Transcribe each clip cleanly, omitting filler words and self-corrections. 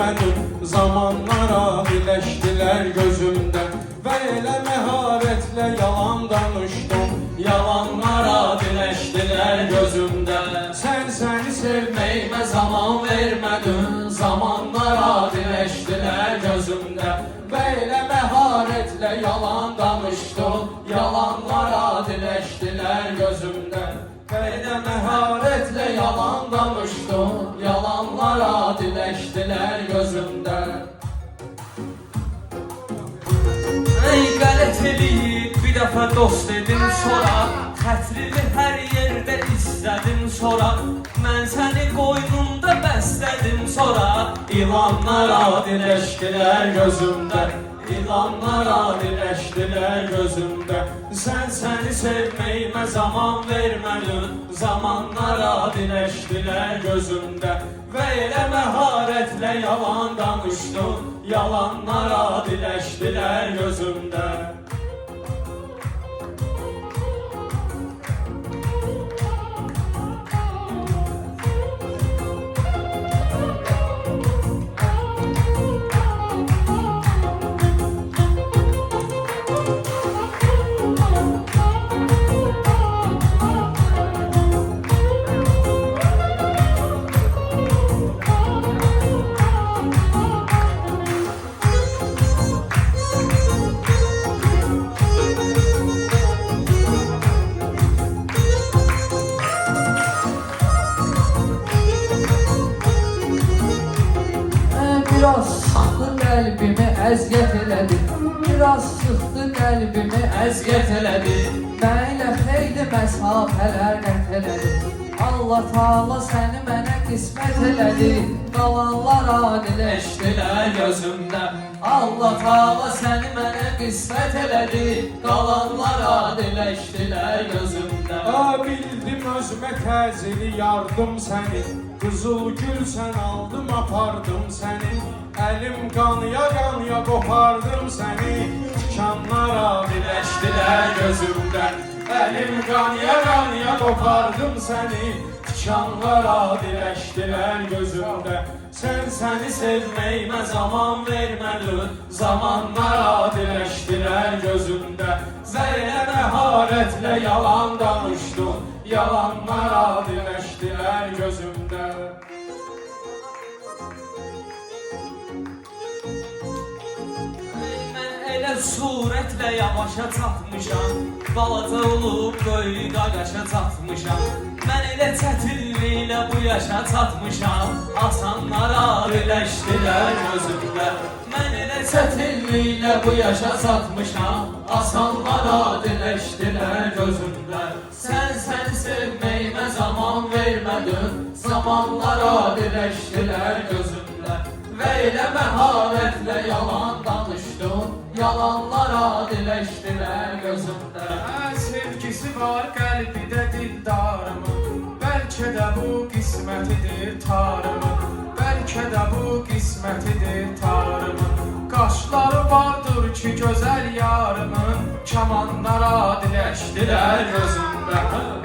vermədim. Zamanlara birləşdilər gözümdə və elə məharətlə yalan danışdım. Yalanlara birləşdilər gözümdə. Sən səni sevməyimə zaman vermədin. Zamanlara birləşdilər gözümdə və elə məharətlə yalan danışdım. Yalanlara birləşdilər gözümdə və elə məharətlə yalan danışdım. Yalanlara birləşdilər gözümdə. Ey qələt eləyib bir dəfə dost dedim sonra, xətrimi hər yerdə istədim sonra, mən səni qoynumda bəslədim sonra. İlanlara birləşdilər gözümdə, İlanlara birləşdilər gözümdə. Sən səni sevməyimə zaman vermədin. Zamanlara birləşdilər gözümdə və elə məharətlə yalan danışdım. Yalanlara birləşdilər gözümdə. Biraz sıxdı qəlbimi əziyyət elədi. Biraz sıxdı qəlbimi əziyyət elədi. Mən ilə xeyli məsafələr qət elədi. Allah Taala səni mənə qismət elədi. Qalanlar adiləşdilər gözümdə. Allah Taala səni mənə qismət elədi. Qalanlar adiləşdilər gözümdə. Bildim özümə təzili yardım səni. Qızıl gül sən aldım apardım səni. Əlim qanıya qopardım səni. Tikanlara birləşdilər gözümdə. Əlim qanıya qopardım səni. Tikanlara birləşdilər gözümdə. Sən səni sevməyimə zaman vermədin. Zamanlara birləşdilər gözümdə və elə məharətlə yalan danışdım. Yalanlara birləşdilər gözümdə. Mən elə surətlə yavaşa çatmışam, balaca olub böyük qaqaşa çatmışam. Mən elə çətinliklə bu yaşa çatmışam, asanlara birləşdilər gözümdə. Mən elə çətinliklə bu yaşa çatmışam, asanlara birləşdilər gözümdə. Sən səni sevməyimə zaman vermədin. Zamanlara birləşdilər gözümdə və elə məharətlə yalan danışdım. Yalanlara birləşdilər gözümdə. Sevgisi var qəlbidə dildarımın. Bəlkə də bu qismətidir tarımın. Bəlkə də bu qismətidir tarımın. Qaşları vardır ki gözəl yarımın. Kamanlara diləşdilər gözümdə.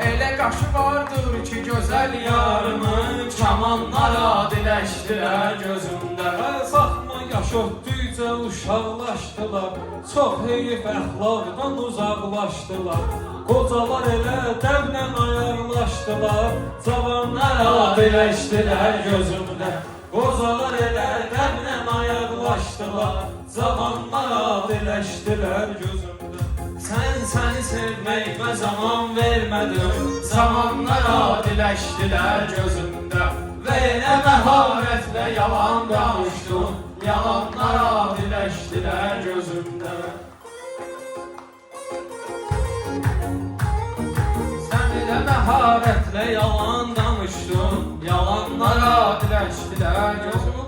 Elə qaşı vardır ki gözəl yarımın. Kamanlara diləşdilər gözümdə. Baxma yaş ötdükcə uşaqlaşdılar, çox heyif əxlaqdan uzaqlaşdılar. Qocalar elə dəmlə ayarlaşdılar, cavanlara birləşdilər gözümdə. Qocalar elə dəmlə ayarlaşdılar, cavanlara birləşdilər gözümdə. Sən səni sevməyimə zaman vermədin. Zamanlara diləşdilər gözümdə və elə məharətlə yalan danışdım. Yalanlara birləşdilər gözümdə. Sən elə məharətlə yalan danışdın, yalanlara birləşdilər gözümdə.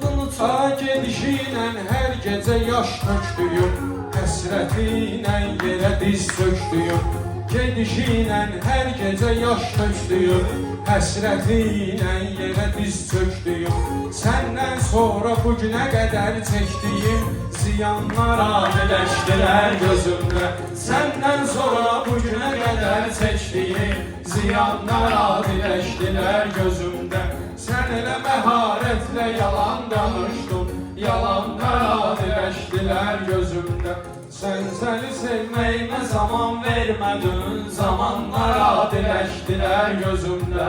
Gedişinlə hər gecə yaş tökdüyüm, həsrətinlə yerə diz sökdüyüm. Gedişinlə hər gecə yaş tökdüyüm, həsrətinlə yerə diz çökdüyüm. Səndən sonra bu günə qədər çəkdiyim ziyanlara birləşdilər gözümdə. Səndən sonra bu günə qədər çəkdiyim ziyanlara birləşdilər gözümdə. Sən elə məharətlə yalan danışdın. yalanlara dileştiler gözümde. Sen seni sevmeyime zaman vermedin, zamanlara dileştiler gözümde.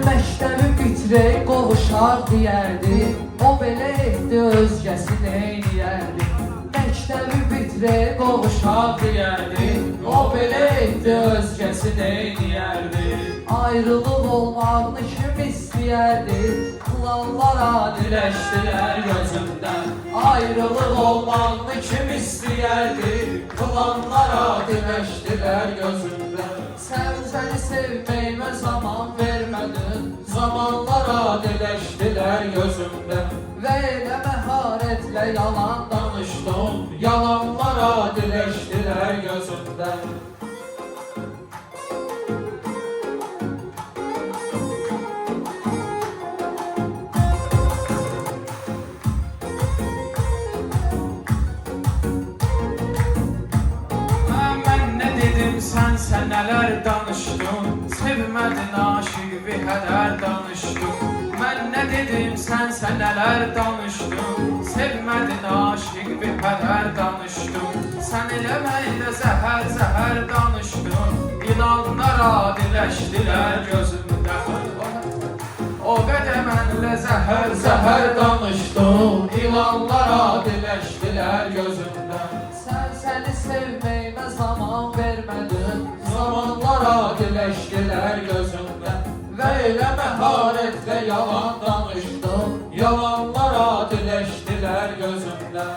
Məktəbi bitirək qovuşar deyərdi, o belə etdi özgəsi neyniyərdi. Məktəbi bitirək qovuşar deyərdi, o belə etdi özgəsi neyniyərdi. Ayrılıq olmağını kim istəyərdi, qılanlara diləşdilər gözümdən. Ayrılıq olmağını kim istəyərdi, qılanlara diləşdilər gözümdən. Sən səni sevməyimə zaman vermədin, zamanlara diləşdilər gözümdə. Və elə məharətlə yalan danışdım, yalanlara diləşdilər gözümdə. Sən nələr danışdın, sevmədin aşıq bir hədər danışdın. Mən nə dedim, sən nələr danışdın, sevmədin aşıq bir hədər danışdın. Sən eləməklə zəhər danışdın, ilanlara diləşdilər gözümdə. O qədər mənlə zəhər danışdın, ilanlara diləşdilər gözümdə. Sən səni sevməyimə zaman vermədin, zamanlara diləşdilər gözümdə. Və elə məharətlə yalan danışdım, yalanlara diləşdilər gözümdə.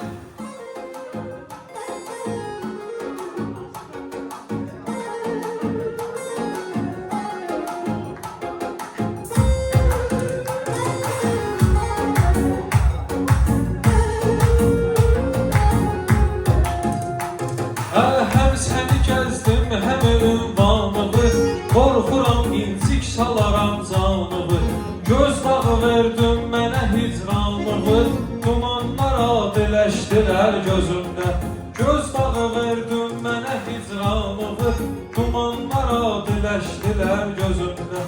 Həm səni gəzdim, həm ünvanımı, qorxuram incik salaram canımı. Göz dağı verdin mənə hicranımı, dumanlara diləşdilər gözümdə. Göz dağı verdin mənə hicranımı, dumanlara diləşdilər gözümdə.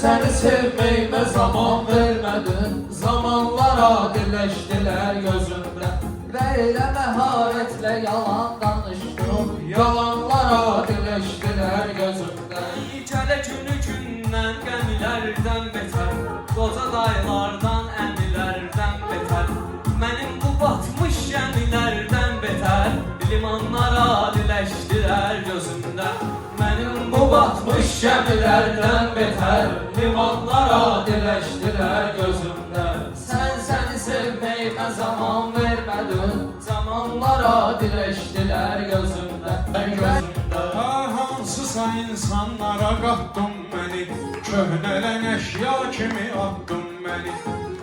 Səni sevməyimə zaman vermədin, zamanlara diləşdilər gözümdə. Və elə məharətlə yalan danışdım, yalanlara diləşdilər gözümdə. Gələ günü gündən qəmilərdən betər, qoca dayılardan, əmilərdən betər. Mənim bu batmış gəmilərdən betər, limanlara diləşdilər gözümdə. Mənim bu batmış gəmilərdən betər, limanlara diləşdilər gözümdə. Səni sevməyimə zaman vermədin, zamanlara diləşdilər gözümdə. Hansısa insanlara qatdın məni, köhnələn əşya kimi atdın məni.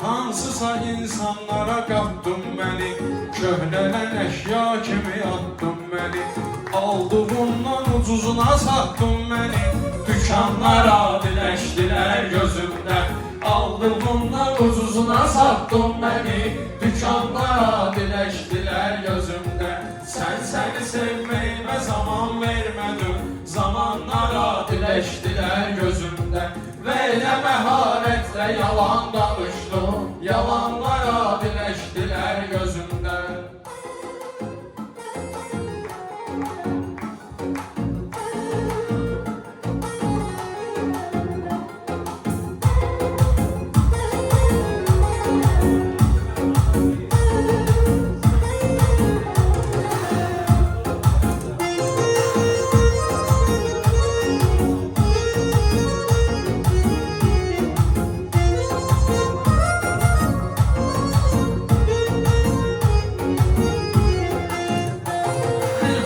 Hansısa insanlara qatdın məni, köhnələn əşya kimi atdın məni. Aldığımdan ucuzuna satdın məni, dükanlara diləşdilər gözümdə. Aldığımdan ucuzuna satdın məni, dükanlara diləşdilər gözümdə. Səni sevməyimə zaman vermədin, zamanlara diləşdilər gözümdə. Və elə məharətlə yalan danışdım, yalanlara diləşdilər gözümdə.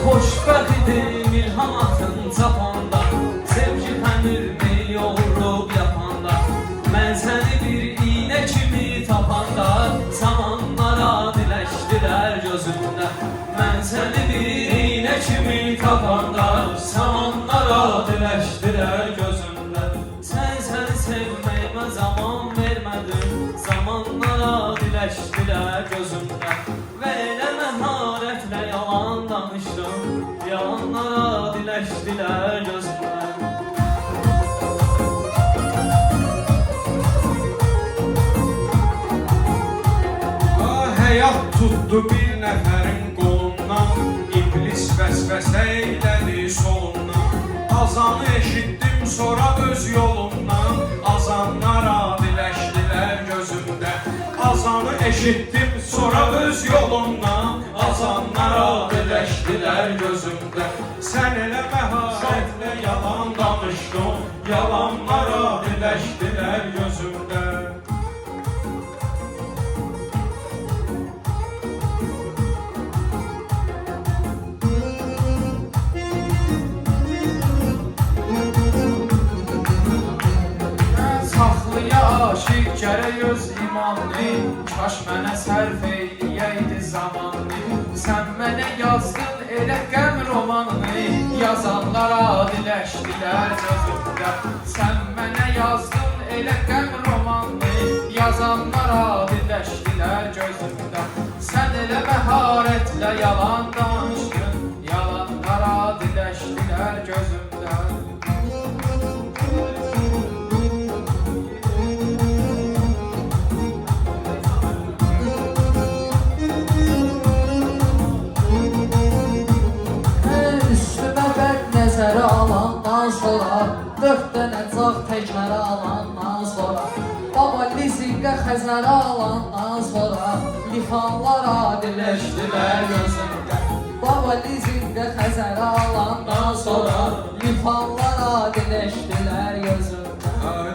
Xoşbəxt idim ilham atın çapanda, sevgi xəmirini yoğurub yapanda. Mən səni bir iynə kimi tapanda, zamanlara diləşdilər gözümdə. Mən səni bir iynə kimi tapanda, zamanlara diləşdilər gözümdə. Səni sevməyimə zaman vermədin, zamanlara diləşdilər gözümdə. Və elə məharətlə yalan Yalanlara dileştiler gözümde. Həyat tutdu bir nəfərin qolundan, İblis vəsvəsə eylədi solundan. Azanı eşitdim sonra öz yolumdan, azanlar adiləşdilər gözümdə. Azanı eşitdim sonra öz yolumdan, azanlar adiləşdilər gözümdə. Sən elə məharətlə yalan danışdın, yalanlar adiləşdilər gözümdə. Saxlıya aşiq gərək öz imanını, kaş mənə sərf eyləyəydi zamanını. Sən mənə yazdın elə qəm romanını, yazanlar adiləşdilər gözümdə. Sən mənə yazdın elə qəm romanını, yazanlar adiləşdilər gözümdə. Sən elə məharətlə yalan danışdın, yalanlar adiləşdilər gözümdə. Nəzərə alandan sonra 4 dənə cağ təkərə alandan sonra Baba lizinqə xəzərə alandan sonra Lifanlar adiləşdilər gözümdə. Baba lizinqə xəzərə alandan sonra Lifanlar adiləşdilər gözümdə.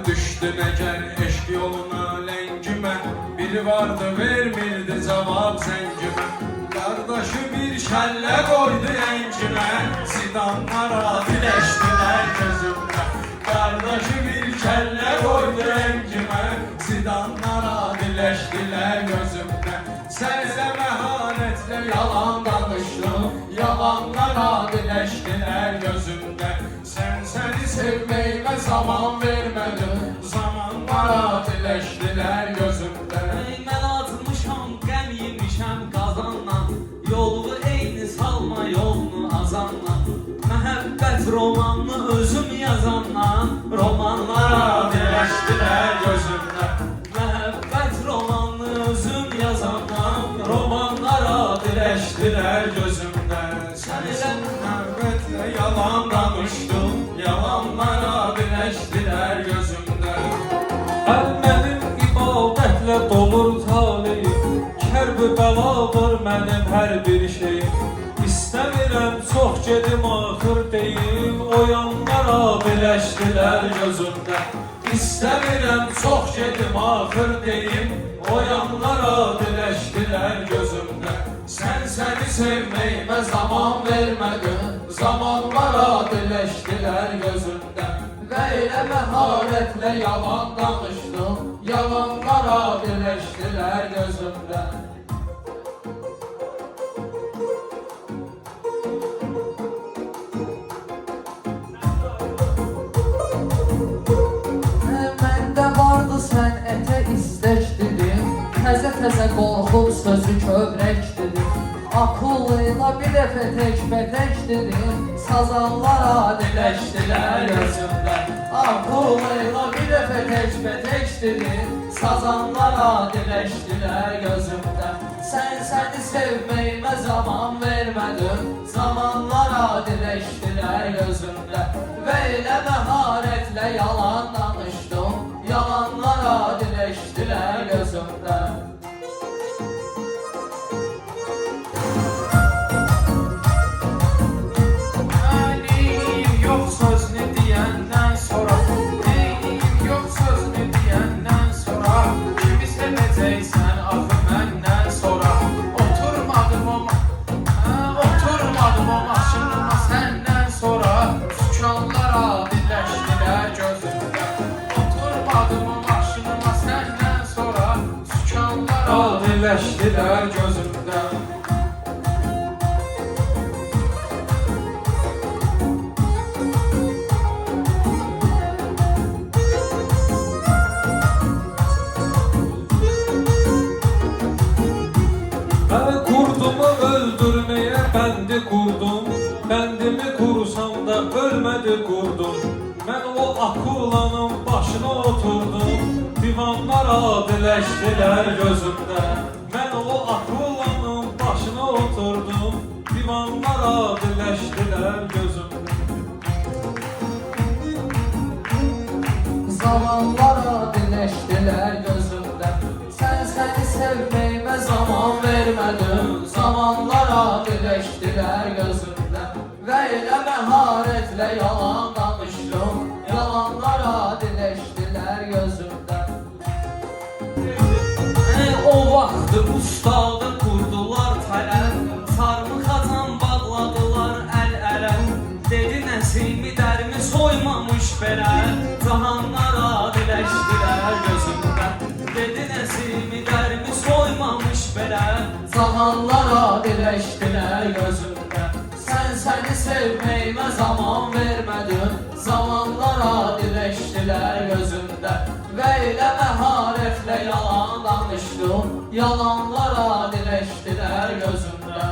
Düşdün əgər eşq yoluna ləngimə, biri vardı vermirdi cavab zəngimə. Qardaşı bir kəllə qoydu əngimə, sidanlar adiləşdilər gözümdə. Qardaşı bir kəllə qoydu əngimə, sidanlar adiləşdilər gözümdə. Sən elə məharətlə yalan danışdın, yalanlar adiləşdilər gözümdə. Sən səni sevməyimə zaman vermədin, zamanlar adiləşdilər gözümdə. Mən atılmışam, qəm yemişəm qazanla, yolu eyni salma yolunu azanla. Məhəbbət romanını özüm yazanla, romanlar adiləşdilər gözümdə. Məhəbbət romanını özüm yazanla, romanlar adiləşdilər gözümdə. Sən elə məhəbbətlə yalan danışdın, yalanlar adiləşdilər gözümdə. Mənim ibadətlə dolur taleyim, kərb-i bəladır mənim hər bir şeyim. İstəmirəm çox gedim axır deyim, o yanlar adiləşdilər gözümdə. İstəmirəm çox gedim axır deyim, o yanlar adiləşdilər gözümdə. Sən səni sevməyimə zaman vermədin, zamanlar adiləşdilər gözümdə. Və elə məharətlə yalan danışdın, yalanlar adiləşdilər gözümdə. Məndə vardı sənətə istək dedim, təzə-təzə qorxub sözü kövrək dedim. Akullıyla bir dəfə tək-bətək dedim, sazanlar adiləşdilər gözümdə. Akullıyla bir dəfə tək-bətək dedim, sazanlar adiləşdilər gözümdə. Sən səni sevməyimə zaman vermədin, zamanlar adiləşdilər gözümdə. Və elə məharətlə yalan danışdım, yalanlar adiləşdilər gözümdə. Neyim yox sözünü deyəndən sonra, neyim yox sözünü deyəndən sonra, kimi sevəcəksən axı məndən sonra. Oturmadım o maşınıma səndən sonra, sükanlar adiləşdilər gözümdə. Bəndimi qursam da ölmədi qurdum. Mən o akulanın başına oturdum. Divanlar adiləşdilər gözümdə. Mən o akulanın başına oturdum. Divanlar adiləşdilər gözümdə. Zamanlar adiləşdilər gözümdə. Sən səni sevməyimə zaman vermədin. Zamanlar adiləşdilər gözümdə. Və elə məharətlə yalan danışdım. Yalanlar adiləşdilər gözümdə. O vaxtı ustada qurdular tələm, sarmı xazan bağladılar əl-ələ. Dedi Nəsimi dərmi soymamış belə, cahanlar adiləşdilər gözümdə. Dedi Nəsimi dərmi soymamış belə, Zamanlar adiləşdilər gözümdə. Sən səni sevməyimə zaman vermədin. Zamanlar adiləşdilər gözümdə. Və elə məharətlə yalan danışdım. Yalanlar adiləşdilər gözümdə.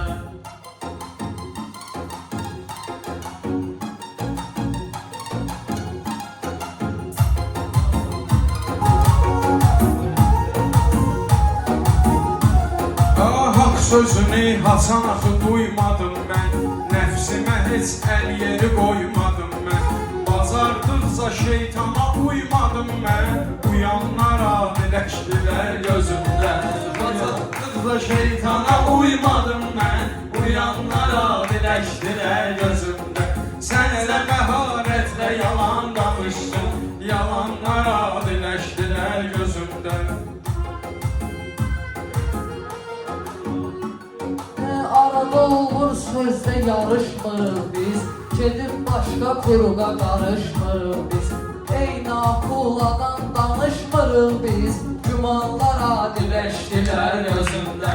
Hak sözünü Hasan axı duymadım mən. Nəfsimə heç əl yeri qoymadım mən. Bazardıqca şeytana uymadım mən. Uyanlar adiləşdilər gözümdə. Bazardıqca şeytana uymadım mən. Uyanlar adiləşdilər gözümdə. Sən elə məharətlə yalan danışdın. Yalanlar adiləşdilər gözümdə. Arada olur sözdə yarışmırıq biz. Gedib başqa kuruğa qarışmırıq biz. Eyni akuladan danışmırıq biz. Gümanlar adiləşdilər gözümdə.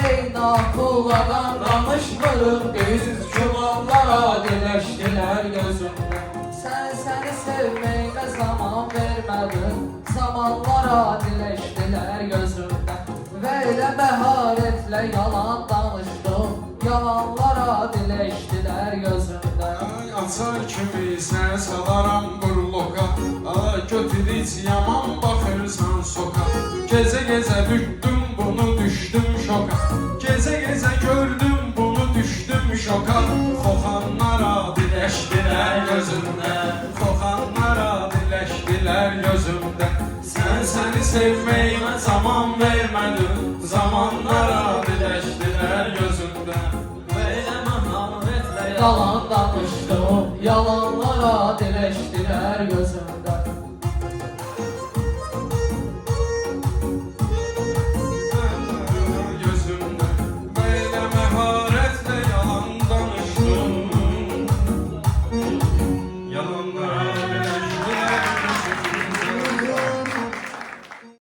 Eyni akuladan danışmırıq biz. Gümanlar adiləşdilər gözümdə. Sən səni sevməyimə zaman vermədin. Zamanlar adiləşdilər gözümdə. Və elə məharətlə yalan danışdım. Yalanlar adiləşdilər gözümdə. Açar kimi sənə salaram burloka. Götürüc yaman baxırsan soka. Gecə-gecə düşdüm bunu düşdüm şoka. Gecə-gecə gördüm bunu düşdüm şoka. Xoxanlar adiləşdilər gözümdə. Xoxanlar adiləşdilər gözümdə. Sən səni sevməyimə zaman vermədin. Zamanlar adiləşdilər gözümdə. və elə məharətlə Yalan danışdım. Yalanlar adiləşdilər gözümdə.